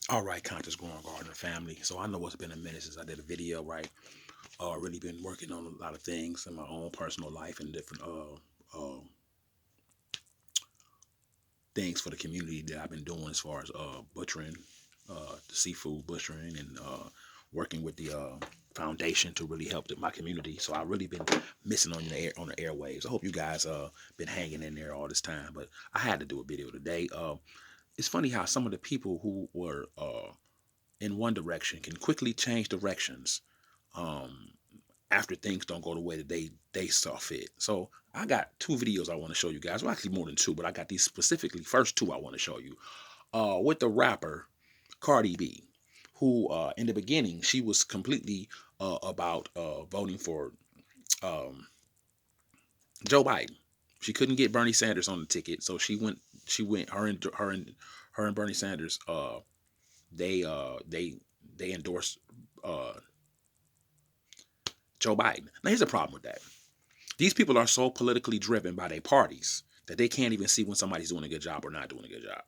All right, conscious growing gardener family. So I know it's been a minute since I did a video, right? Really been working on a lot of things in my own personal life and different things for the community that I've been doing as far as butchering, the seafood butchering, and working with the foundation to really help my community. So I've really been missing on the airwaves. I hope you guys been hanging in there all this time, but I had to do a video today. It's funny how some of the people who were in one direction can quickly change directions um, after things don't go the way that they saw fit. So I got two videos I want to show you guys. Well, actually more than two, but I got these specifically. First two I want to show you. With the rapper Cardi B, who in the beginning she was completely about voting for um, Joe Biden. She couldn't get Bernie Sanders on the ticket, so she went her and Bernie Sanders they uh they they endorsed uh Joe Biden. Now here's the problem with that. These people are so politically driven by their parties that they can't even see when somebody's doing a good job or not doing a good job.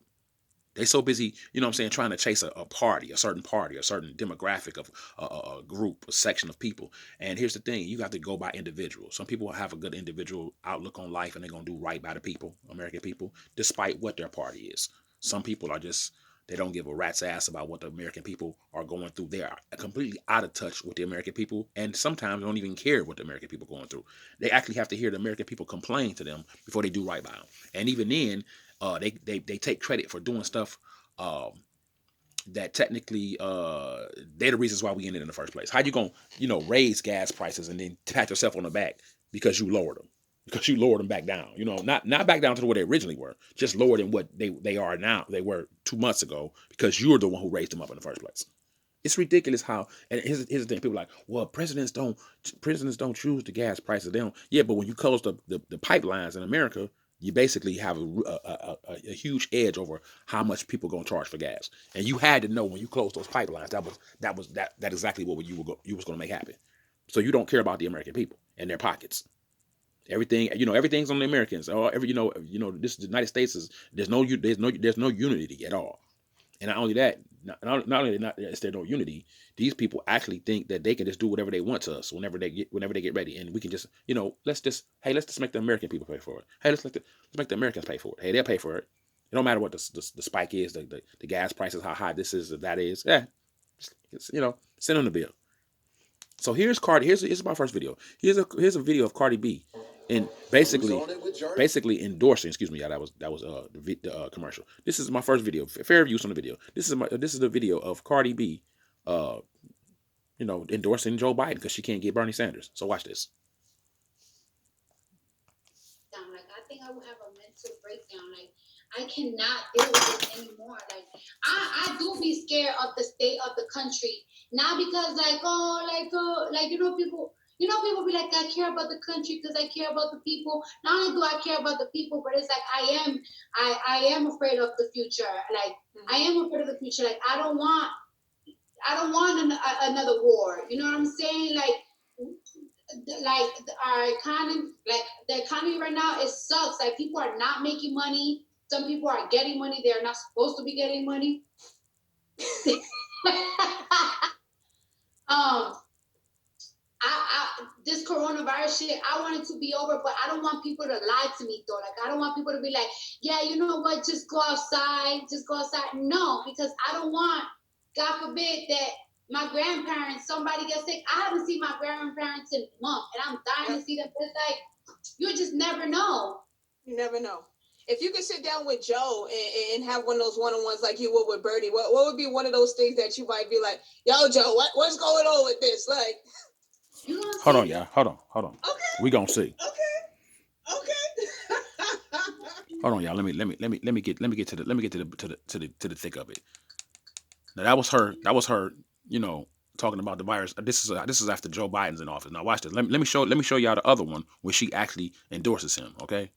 They so busy, you know what I'm saying, trying to chase party, a certain demographic of a group, a section of people. And here's the thing, you got to go by individuals. Some people have a good individual outlook on life and they're going to do right by the people, American people, despite what their party is. Some people are just, they don't give a rat's ass about what the American people are going through. They are completely out of touch with the American people and sometimes don't even care what the American people are going through. They actually have to hear the American people complain to them before they do right by them. And even then, they take credit for doing stuff um, that technically they're the reasons why we ended in the first place. How you gonna raise gas prices and then pat yourself on the back because you lowered them? Because you lowered them back down, not back down to where they originally were, just lower than what they are now. They were 2 months ago because you were the one who raised them up in the first place. It's ridiculous how. And here's the thing: people are like, well, presidents don't choose the gas prices. They don't. Yeah, but when you close the pipelines in America, you basically have a huge edge over how much people gonna charge for gas. And you had to know when you closed those pipelines that exactly what you was gonna make happen. So you don't care about the American people and their pockets. Everything's on the Americans. Or this the United States is there's no unity at all. And not only that, not only not is there no unity, these people actually think that they can just do whatever they want to us whenever they get ready, and we can just let's just make the American people pay for it. Hey, let's make the Americans pay for it. Hey, they'll pay for it. It don't matter what the spike is, the gas prices, how high this is, that is. Yeah, send them the bill. So here's Cardi. Here's my first video. Here's a video of Cardi B, and basically endorsing. Excuse me, yeah, that was the commercial. This is my first video. Fair use on the video. This is the video of Cardi B, uh, endorsing Joe Biden because she can't get Bernie Sanders. So watch this. Like I think I will have a mental breakdown. Like I cannot deal with this anymore. Like I do be scared of the state of the country. Not because people be like, I care about the country because I care about the people. Not only do I care about the people, but it's like I am afraid of the future. Like I am afraid of the future. Like I don't want another war. You know what I'm saying? Like our economy, like the economy right now, it sucks. Like people are not making money. Some people are getting money. They're not supposed to be getting money. um, this coronavirus shit, I want it to be over, but I don't want people to lie to me though. Like I don't want people to be like, yeah, you know what, just go outside, No, because I don't want, God forbid, that my grandparents, somebody gets sick. I haven't seen my grandparents in months, and I'm dying to see them. But it's like, you just never know. You never know. If you could sit down with Joe and have one of those one-on-ones like you would with Birdie, what would be one of those things that you might be like, yo, Joe, what's going on with this? Like, hold on, y'all. Hold on. Okay. We gonna see. Okay. Hold on, y'all. Let me get to the thick of it. Now that was her. You know, talking about the virus. This is after Joe Biden's in office. Now watch this. Let me show y'all the other one where she actually endorses him. Okay.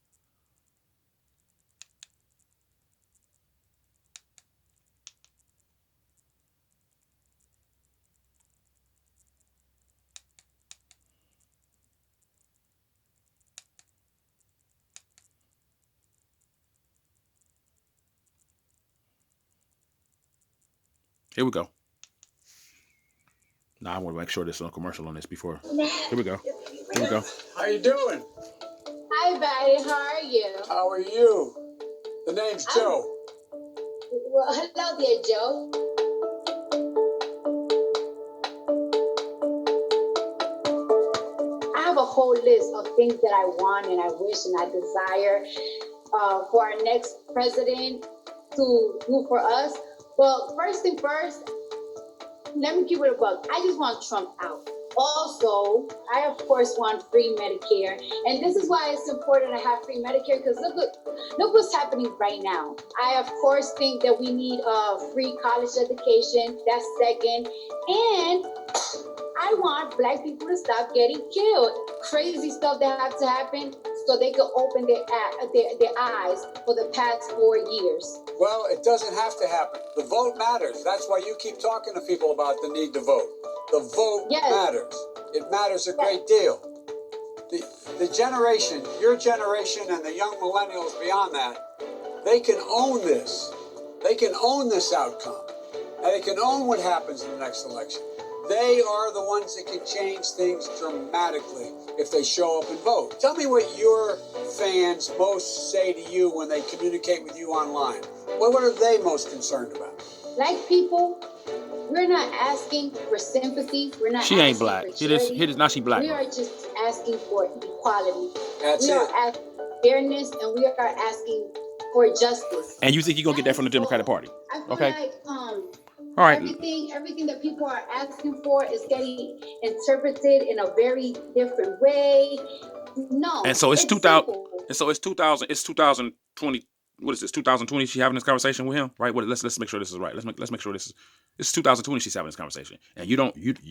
Here we go. Now I want to make sure there's no commercial on this before. Here we go. Here we go. How you doing? Hi, Betty. How are you? How are you? The name's Joe. Well, hello there, Joe. I have a whole list of things that I want and I wish and I desire for our next president to do for us. Well, first thing first, let me give it a buck. I just want Trump out. Also, I of course want free Medicare, and this is why it's important to have free Medicare, because look what's happening right now. I of course think that we need free college education. That's second, and I want Black people to stop getting killed. Crazy stuff that have to happen so they can open their eyes for the past 4 years. Well, it doesn't have to happen. The vote matters. That's why you keep talking to people about the need to vote. The vote matters. It matters a great deal. The generation, your generation and the young millennials beyond that, they can own this. They can own this outcome. And they can own what happens in the next election. They are the ones that can change things dramatically if they show up and vote. Tell me what your fans most say to you when they communicate with you online. What are they most concerned about? Black people, we're not asking for sympathy. We're not. She ain't black. Here it is. Now she black. We are just asking for equality. That's we are asking for fairness, and we are asking for justice. And you think you're gonna get that from the Democratic Party? I feel Okay. like all right. Everything that people are asking for is getting interpreted in a very different way. No. And so it's 2000. And so it's 2000. It's 2020. What is this? 2020. She having this conversation with him, right? Let's make sure this is right. Let's make sure this is. It's 2020. She's having this conversation, and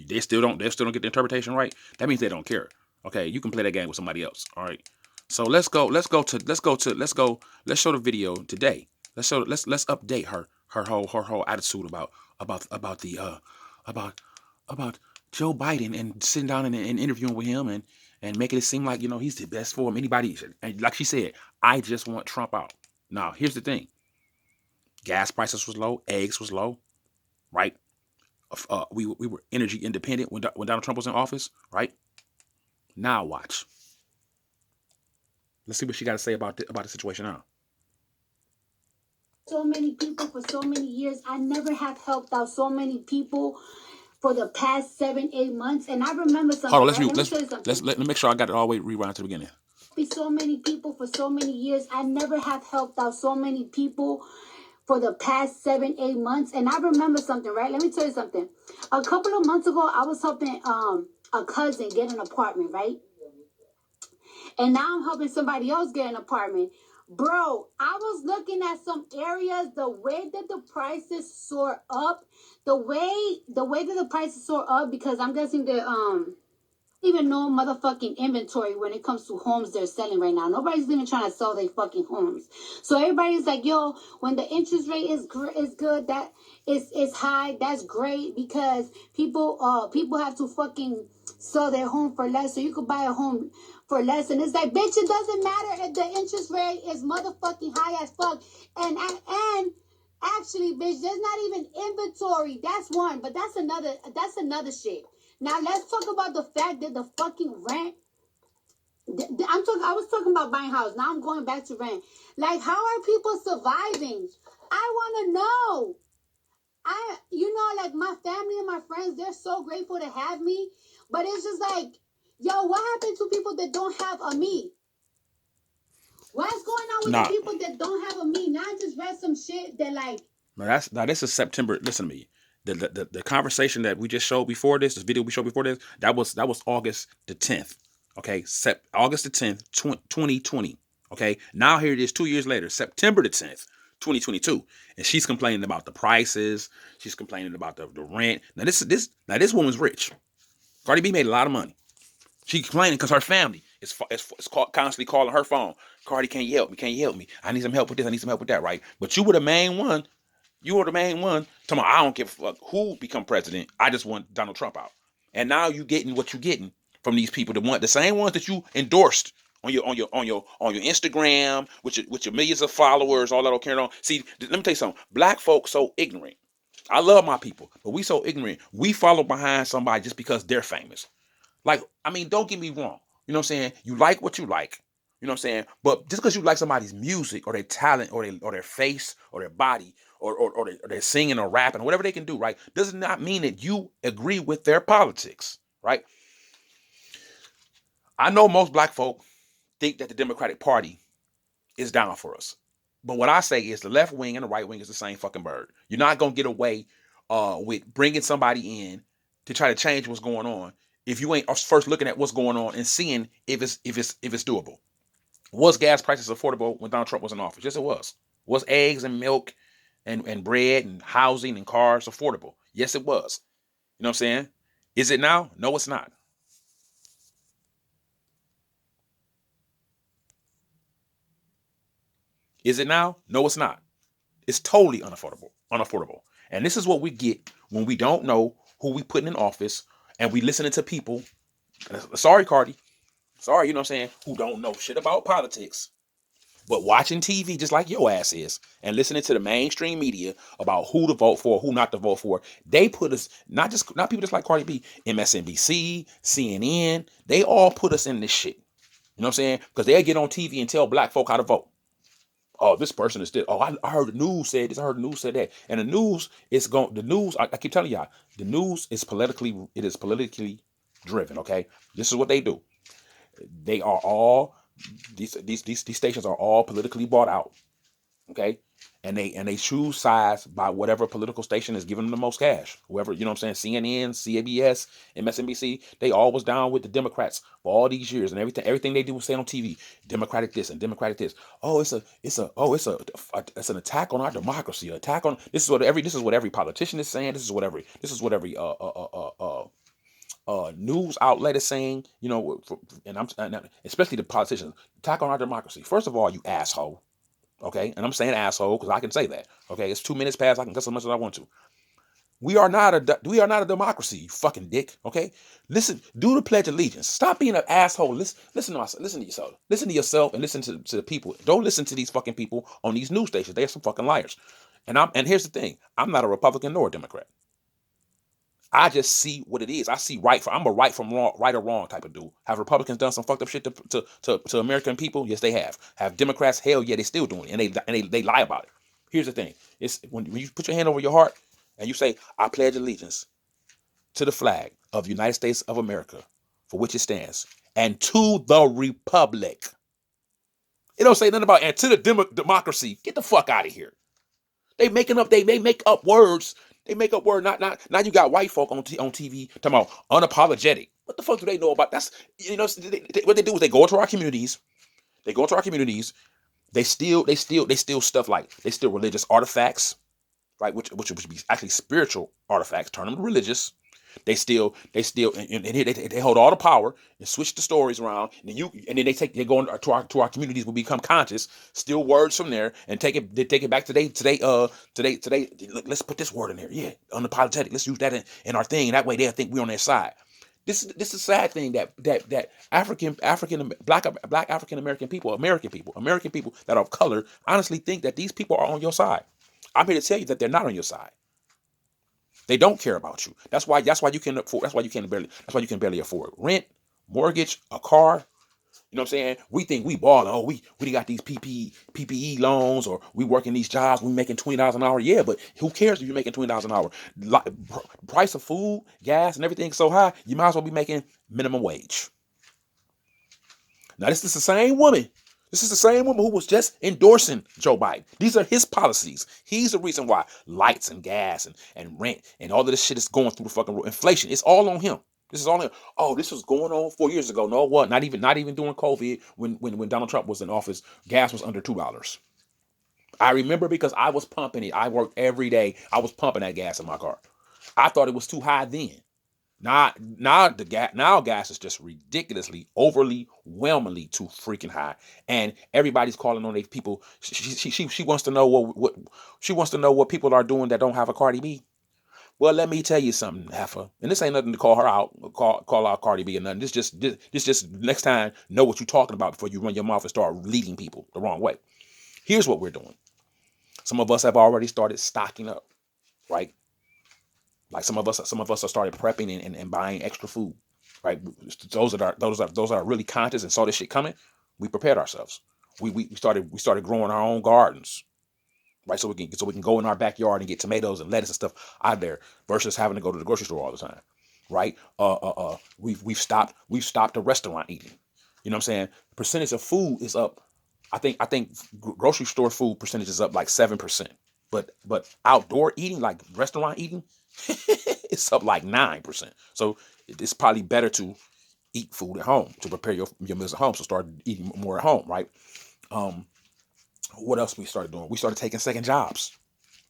they still don't get the interpretation right. That means they don't care. Okay, you can play that game with somebody else. All right. So let's show the video today. Let's update her whole attitude about Joe Biden and sitting down and interviewing with him and making it seem like, he's the best for him. Anybody, and like she said, I just want Trump out. Now, here's the thing. Gas prices was low, eggs was low, right? We were energy independent when Donald Trump was in office, right? Now watch. Let's see what she got to say about the situation now. So many people for so many years. I never have helped out so many people for the past 7-8 months. And I remember something. Hold on, let me make sure I got it all the way rewind to the beginning. So many people for so many years. I never have helped out so many people for the past 7-8 months. And I remember something, right? Let me tell you something. A couple of months ago, I was helping a cousin get an apartment, right? And now I'm helping somebody else get an apartment. Bro, I was looking at some areas, the way that the prices soar up, the way that the prices soar up, because I'm guessing that even no motherfucking inventory when it comes to homes they're selling right now. Nobody's even trying to sell their fucking homes. So everybody's like, yo, when the interest rate is good, that is high, that's great, because people have to fucking sell their home for less, so you could buy a home for less. And it's like, bitch, it doesn't matter if the interest rate is motherfucking high as fuck. And actually, bitch, there's not even inventory. That's one, but that's another shit. Now let's talk about the fact that the fucking rent. I was talking about buying a house. Now I'm going back to rent. Like, how are people surviving? I want to know. Like my family and my friends, they're so grateful to have me. But it's just like, yo, what happened to people that don't have a me? What's going on with the people that don't have a me? Now I just read some shit that like. Now this is September. Listen to me. The conversation that we just showed before this video we showed before this, that was August the 10th. Okay, August the 10th, 2020. Okay, now here it is 2 years later, September the 10th, 2022, and she's complaining about the prices. She's complaining about the rent. Now this woman's rich. Cardi B made a lot of money. She's complaining because her family is constantly calling her phone. Cardi, can you help me? Can you help me? I need some help with this. I need some help with that. Right? But you were the main one. You were the main one. Talking about, I don't give a fuck who become president. I just want Donald Trump out. And now you getting what you getting from these people. The same ones that you endorsed on your Instagram with your millions of followers, all that all carrying on. See, let me tell you something. Black folks so ignorant. I love my people, but we so ignorant. We follow behind somebody just because they're famous. Like, I mean, don't get me wrong. You know what I'm saying? You like what you like. You know what I'm saying? But just because you like somebody's music or their talent or their face or their body or they're singing or rapping or whatever they can do, right, does not mean that you agree with their politics, right? I know most black folk think that the Democratic Party is down for us. But what I say is the left wing and the right wing is the same fucking bird. You're not going to get away with bringing somebody in to try to change what's going on if you ain't first looking at what's going on and seeing if it's doable. Was gas prices affordable when Donald Trump was in office? Yes, it was. Was eggs and milk and bread and housing and cars affordable? Yes, it was. You know what I'm saying? Is it now? No, it's not. Is it now? No, it's not. It's totally unaffordable. And this is what we get when we don't know who we putting in office and we listening to people. Sorry, Cardi. Sorry, you know what I'm saying? Who don't know shit about politics, but watching TV just like your ass is and listening to the mainstream media about who to vote for, who not to vote for. They put us, not people just like Cardi B, MSNBC, CNN, they all put us in this shit. You know what I'm saying? Because they'll get on TV and tell black folk how to vote. Oh, this person is this. Oh, I heard the news said this. I heard the news said that. And the news is going. The news. I keep telling y'all, the news is politically. It is politically driven. Okay, this is what they do. They are all these stations are all politically bought out. Okay, and they choose sides by whatever political station is giving them the most cash. Whoever, you know what I'm saying, CNN, CBS, MSNBC, they always down with the Democrats for all these years, and everything they do is say on TV, Democratic this and Democratic this. Oh, it's an attack on our democracy. Attack on this is what every politician is saying. This is what every news outlet is saying. You know, and especially the politicians, attack on our democracy. First of all, you asshole. Okay, and I'm saying asshole because I can say that. Okay, it's 2 minutes past. I can cuss as much as I want to. We are not a democracy, you fucking dick. Okay, listen, do the Pledge of Allegiance. Stop being an asshole. Listen to myself. Listen to yourself. Listen to yourself and listen to the people. Don't listen to these fucking people on these news stations. They're some fucking liars. And here's the thing. I'm not a Republican nor a Democrat. I just see what it is. I see I'm a right or wrong type of dude. Have Republicans done some fucked up shit to American people? Yes, they have. Have Democrats? Hell yeah, they still doing it, and they lie about it. Here's the thing: it's when you put your hand over your heart and you say, "I pledge allegiance to the flag of the United States of America, for which it stands, and to the republic." It don't say nothing about and to the democracy. Get the fuck out of here. They make up words. They make up word. Not now. You got white folk on TV talking about unapologetic. What the fuck do they know about? That's what they do is they go into our communities. They steal stuff like they steal religious artifacts, right? Which would be actually spiritual artifacts. Turn them to religious. They steal, and they hold all the power and switch the stories around. And then they go to our communities. We become conscious, steal words from there, and take it back today. Let's put this word in there. Yeah, unapologetic. Let's use that in our thing. That way they'll think we're on their side. This is a sad thing that black African American people that are of color honestly think that these people are on your side. I'm here to tell you that they're not on your side. They don't care about you. That's why you can barely afford rent, mortgage, a car. You know what I'm saying? We think we balling. Oh, we got these PPE loans, or we working these jobs. We making $20 an hour. Yeah, but who cares if you're making $20 an hour? Price of food, gas, and everything so high, you might as well be making minimum wage. Now this is the same woman. This is the same woman who was just endorsing Joe Biden. These are his policies. He's the reason why lights and gas and rent and all of this shit is going through the fucking road. Inflation. It's all on him. This is all on him. Oh, this was going on 4 years ago. No, what? Not even during COVID when Donald Trump was in office, gas was under $2. I remember because I was pumping it. I worked every day. I was pumping that gas in my car. I thought it was too high then. Now gas is just ridiculously, overly, whelmingly too freaking high, and everybody's calling on these people. She wants to know what she wants to know what people are doing that don't have a Cardi B. Well, let me tell you something, Heifer, and this ain't nothing to call her out, call out Cardi B or nothing. This just next time know what you're talking about before you run your mouth and start leading people the wrong way. Here's what we're doing. Some of us have already started stocking up, right? Like some of us have started prepping and buying extra food, right? Those that are really conscious and saw this shit coming, we prepared ourselves. We started growing our own gardens, right? So we can go in our backyard and get tomatoes and lettuce and stuff out there versus having to go to the grocery store all the time, right? We've stopped the restaurant eating. You know what I'm saying? Percentage of food is up. I think grocery store food percentage is up like 7%, but outdoor eating, like restaurant eating, it's up like 9%. So it's probably better to eat food at home, to prepare your meals at home. So start eating more at home, right? What else we started doing? We started taking second jobs,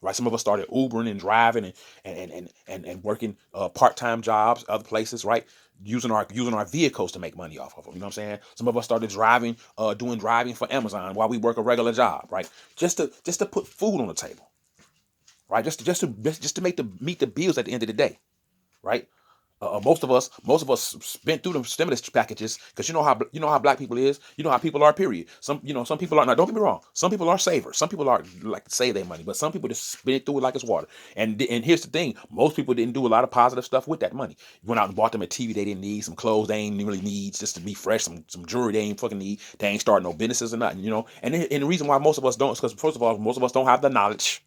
right? Some of us started Ubering and driving and working part-time jobs, other places, right? Using our vehicles to make money off of them. You know what I'm saying? Some of us started driving, doing driving for Amazon while we work a regular job, right? Just to put food on the table, right? Just to meet the bills at the end of the day, right? Most of us spent through them stimulus packages because you know how black people is. You know how people are. Period. Some people are. Now, don't get me wrong. Some people are savers. Some people are like to save their money, but some people just spend through it like it's water. And here's the thing: most people didn't do a lot of positive stuff with that money. You went out and bought them a TV they didn't need, some clothes they ain't really need just to be fresh, some jewelry they ain't fucking need. They ain't starting no businesses or nothing, you know. And the reason why most of us don't is because first of all, most of us don't have the knowledge.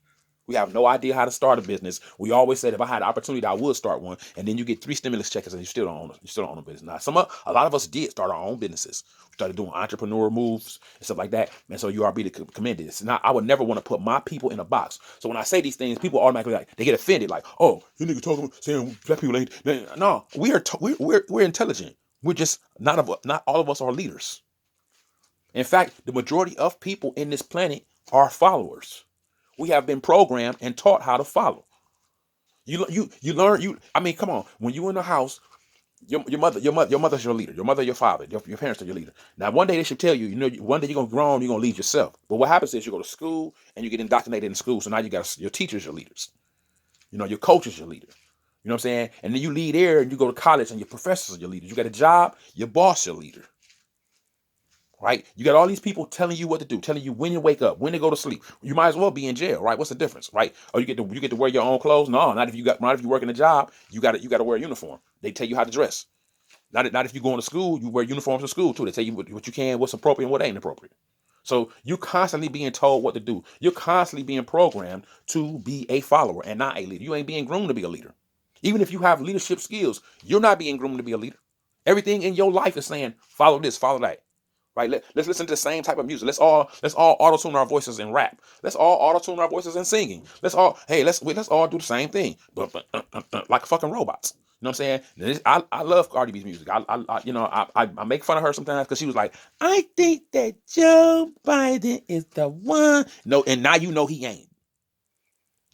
We have no idea how to start a business. We always said if I had the opportunity, I would start one. And then you get 3 stimulus checks and you still don't own a business. Now, a lot of us did start our own businesses. We started doing entrepreneur moves and stuff like that. And so you are being commended. It's not, I would never want to put my people in a box. So when I say these things, people automatically they get offended. Like, oh, you nigga talking saying black people ain't. No, we're intelligent. We're just not all of us are leaders. In fact, the majority of people in this planet are followers. We have been programmed and taught how to follow. You learn. I mean, come on. When you in the house, your mother's your leader. Your mother, your father, your parents are your leader. Now, one day they should tell you, one day you're gonna grow on, you're gonna lead yourself. But what happens is you go to school and you get indoctrinated in school. So now you got your teachers, your leaders. Your coach is your leader. You know what I'm saying? And then you lead there and you go to college and your professors are your leaders. You got a job, your boss your leader. Right? You got all these people telling you what to do, telling you when to wake up, when to go to sleep. You might as well be in jail, right? What's the difference, right? Oh, you get to wear your own clothes? No, not if you work in a job. You got to wear a uniform. They tell you how to dress. Not if you go to school, you wear uniforms in school too. They tell you what you can, what's appropriate, and what ain't appropriate. So you're constantly being told what to do. You're constantly being programmed to be a follower and not a leader. You ain't being groomed to be a leader. Even if you have leadership skills, you're not being groomed to be a leader. Everything in your life is saying, follow this, follow that. Right? Let's listen to the same type of music. Let's all auto-tune our voices and rap. Let's all auto-tune our voices and singing. Let's all do the same thing, but like fucking robots. You know what I'm saying? I love Cardi B's music. I make fun of her sometimes because she was like, I think that Joe Biden is the one. No, and now you know he ain't.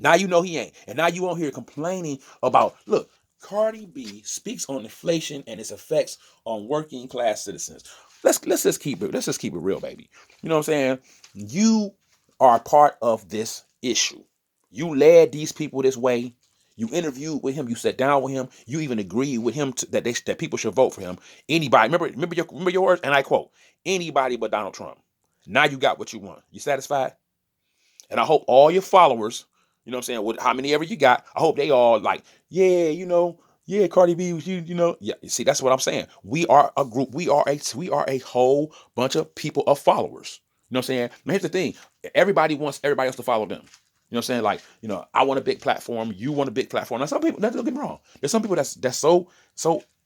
Now you know he ain't. And now you won't hear complaining about, look, Cardi B speaks on inflation and its effects on working class citizens. Let's just keep it real, baby. You know what I'm saying? You are part of this issue. You led these people this way. You interviewed with him. You sat down with him. You even agreed with him that people should vote for him. Anybody, remember your words, and I quote, anybody but Donald Trump. Now you got what you want. You satisfied? And I hope all your followers, you know what I'm saying, how many ever you got, I hope they all like, yeah, yeah, Cardi B, yeah. You see, that's what I'm saying. We are a group. We are a whole bunch of people of followers. You know what I'm saying? Now, here's the thing. Everybody wants everybody else to follow them. You know what I'm saying? Like, I want a big platform. You want a big platform. Now, some people, don't get me wrong. There's some people that's so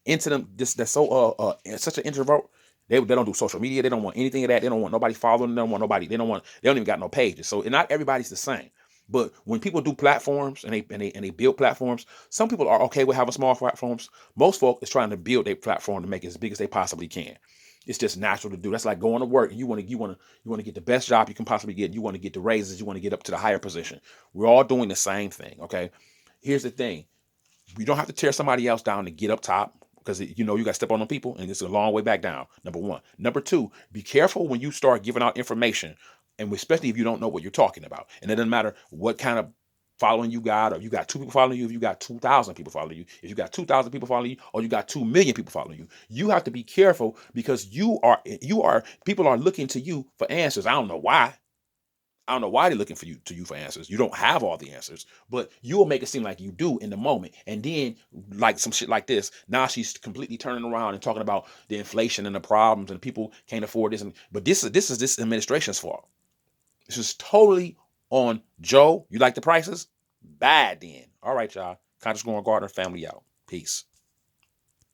into them. That's so such an introvert. They don't do social media. They don't want anything of that. They don't want nobody following them. They don't want nobody. They don't even got no pages. So not everybody's the same. But when people do platforms and they build platforms, some people are okay with having small platforms. Most folk is trying to build their platform to make it as big as they possibly can. It's just natural to do. That's like going to work and you want to get the best job you can possibly get. You want to get the raises. You want to get up to the higher position. We're all doing the same thing. Okay. Here's the thing. You don't have to tear somebody else down to get up top, because you got to step on them people and it's a long way back down. Number one. Number two, be careful when you start giving out information, and especially if you don't know what you're talking about. And it doesn't matter what kind of following you got, or you got 2 people following you, if you got 2,000 people following you, if you got 2,000 people following you, or you got 2 million people following you. You have to be careful because people are looking to you for answers. I don't know why. I don't know why they're looking for you for answers. You don't have all the answers, but you will make it seem like you do in the moment. And then, like some shit like this, now she's completely turning around and talking about the inflation and the problems and people can't afford this. But this is this administration's fault. This is totally on Joe. You like the prices? Bad then. All right, y'all. Conscious Growing Gardener family out. Peace.